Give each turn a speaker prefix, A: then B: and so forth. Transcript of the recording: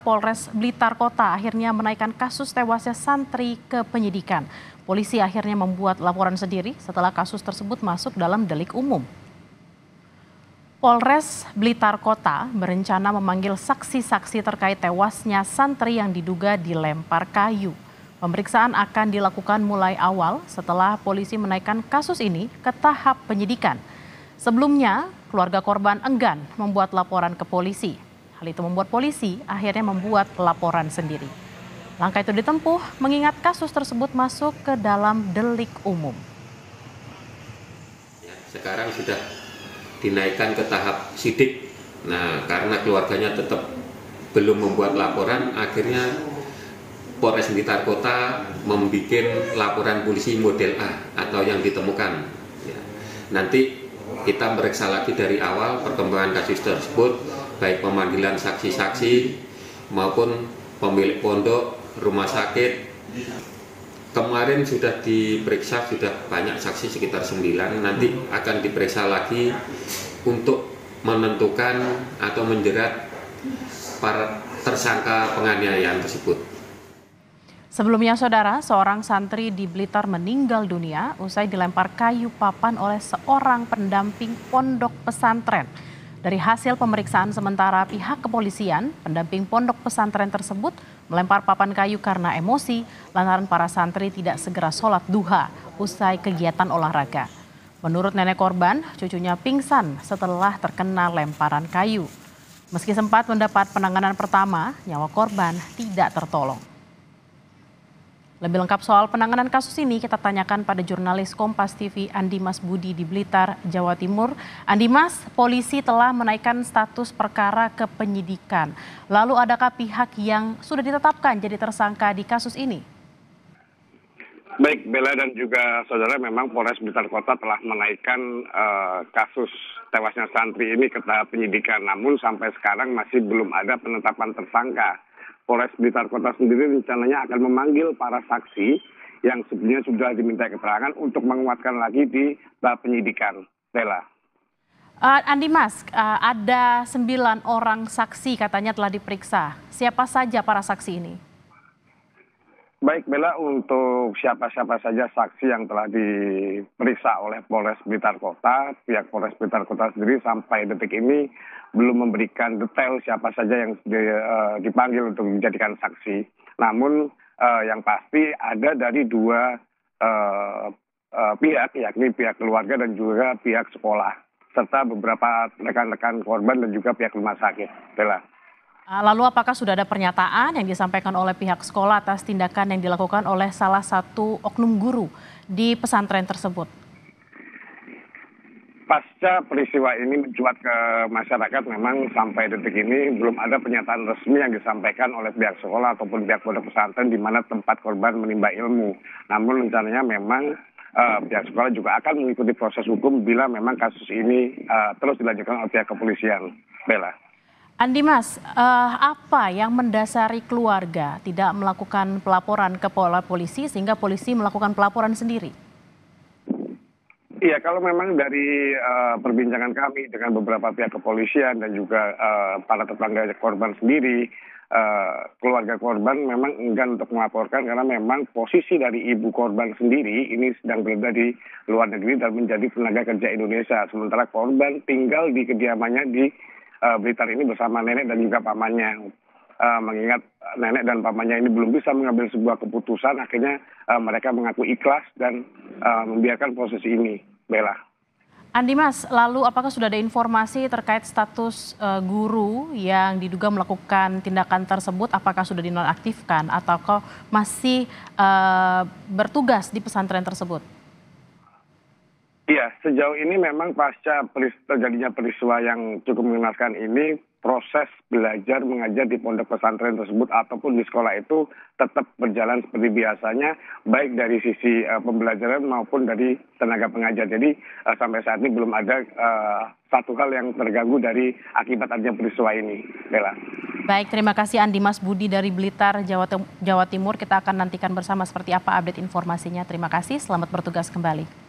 A: Polres Blitar Kota akhirnya menaikkan kasus tewasnya santri ke penyidikan. Polisi akhirnya membuat laporan sendiri setelah kasus tersebut masuk dalam delik umum. Polres Blitar Kota berencana memanggil saksi-saksi terkait tewasnya santri yang diduga dilempar kayu. Pemeriksaan akan dilakukan mulai awal setelah polisi menaikkan kasus ini ke tahap penyidikan. Sebelumnya, keluarga korban enggan membuat laporan ke polisi. Hal itu membuat polisi akhirnya membuat laporan sendiri. Langkah itu ditempuh mengingat kasus tersebut masuk ke dalam delik umum.
B: Sekarang sudah dinaikkan ke tahap sidik. Nah, karena keluarganya tetap belum membuat laporan, akhirnya Polres Blitar Kota membuat laporan polisi model A atau yang ditemukan. Nanti kita meriksa lagi dari awal perkembangan kasus tersebut, baik pemanggilan saksi-saksi maupun pemilik pondok, rumah sakit. Kemarin sudah diperiksa, sudah banyak saksi sekitar 9, nanti akan diperiksa lagi untuk menentukan atau menjerat para tersangka penganiayaan tersebut.
A: Sebelumnya, saudara, seorang santri di Blitar meninggal dunia usai dilempar kayu papan oleh seorang pendamping pondok pesantren. Dari hasil pemeriksaan sementara pihak kepolisian, pendamping pondok pesantren tersebut melempar papan kayu karena emosi lantaran para santri tidak segera sholat duha usai kegiatan olahraga. Menurut nenek korban, cucunya pingsan setelah terkena lemparan kayu. Meski sempat mendapat penanganan pertama, nyawa korban tidak tertolong. Lebih lengkap soal penanganan kasus ini kita tanyakan pada jurnalis Kompas TV Andi Mas Budi di Blitar, Jawa Timur. Andi Mas, polisi telah menaikkan status perkara ke penyidikan. Lalu adakah pihak yang sudah ditetapkan jadi tersangka di kasus ini?
C: Baik, Bella dan juga saudara, memang Polres Blitar Kota telah menaikkan kasus tewasnya santri ini ke tahap penyidikan. Namun sampai sekarang masih belum ada penetapan tersangka. Polres Blitar Kota sendiri rencananya akan memanggil para saksi yang sebelumnya sudah diminta keterangan untuk menguatkan lagi di tahap penyidikan. Bella.
A: Andi Mas, ada 9 orang saksi katanya telah diperiksa. Siapa saja para saksi ini?
C: Baik, Bella, untuk siapa-siapa saja saksi yang telah diperiksa oleh Polres Blitar Kota, pihak Polres Blitar Kota sendiri sampai detik ini belum memberikan detail siapa saja yang dipanggil untuk dijadikan saksi. Namun yang pasti ada dari dua pihak, yakni pihak keluarga dan juga pihak sekolah, serta beberapa rekan-rekan korban dan juga pihak rumah sakit. Bella.
A: Lalu apakah sudah ada pernyataan yang disampaikan oleh pihak sekolah atas tindakan yang dilakukan oleh salah satu oknum guru di pesantren tersebut?
C: Pasca peristiwa ini mencuat ke masyarakat, memang sampai detik ini belum ada pernyataan resmi yang disampaikan oleh pihak sekolah ataupun pihak pondok pesantren di mana tempat korban menimba ilmu. Namun rencananya memang pihak sekolah juga akan mengikuti proses hukum bila memang kasus ini terus dilanjutkan oleh pihak kepolisian. Bella.
A: Andi Mas, apa yang mendasari keluarga tidak melakukan pelaporan ke polisi sehingga polisi melakukan pelaporan sendiri?
C: Iya, kalau memang dari perbincangan kami dengan beberapa pihak kepolisian dan juga para tetangga korban sendiri, keluarga korban memang enggan untuk melaporkan karena memang posisi dari ibu korban sendiri ini sedang berada di luar negeri dan menjadi tenaga kerja Indonesia. Sementara korban tinggal di kediamannya di Blitar ini bersama nenek dan juga pamannya. Mengingat nenek dan pamannya ini belum bisa mengambil sebuah keputusan, akhirnya mereka mengaku ikhlas dan membiarkan proses ini. Bella.
A: Andi Mas, lalu apakah sudah ada informasi terkait status guru yang diduga melakukan tindakan tersebut? Apakah sudah dinonaktifkan atau masih bertugas di pesantren tersebut?
C: Iya, sejauh ini memang pasca terjadinya peristiwa yang cukup mengenaskan ini, proses belajar mengajar di pondok pesantren tersebut ataupun di sekolah itu tetap berjalan seperti biasanya, baik dari sisi pembelajaran maupun dari tenaga pengajar. Jadi sampai saat ini belum ada satu hal yang terganggu dari akibat adanya peristiwa ini. Bella.
A: Baik, terima kasih Andi Mas Budi dari Blitar, Jawa Timur. Kita akan nantikan bersama seperti apa update informasinya. Terima kasih, selamat bertugas kembali.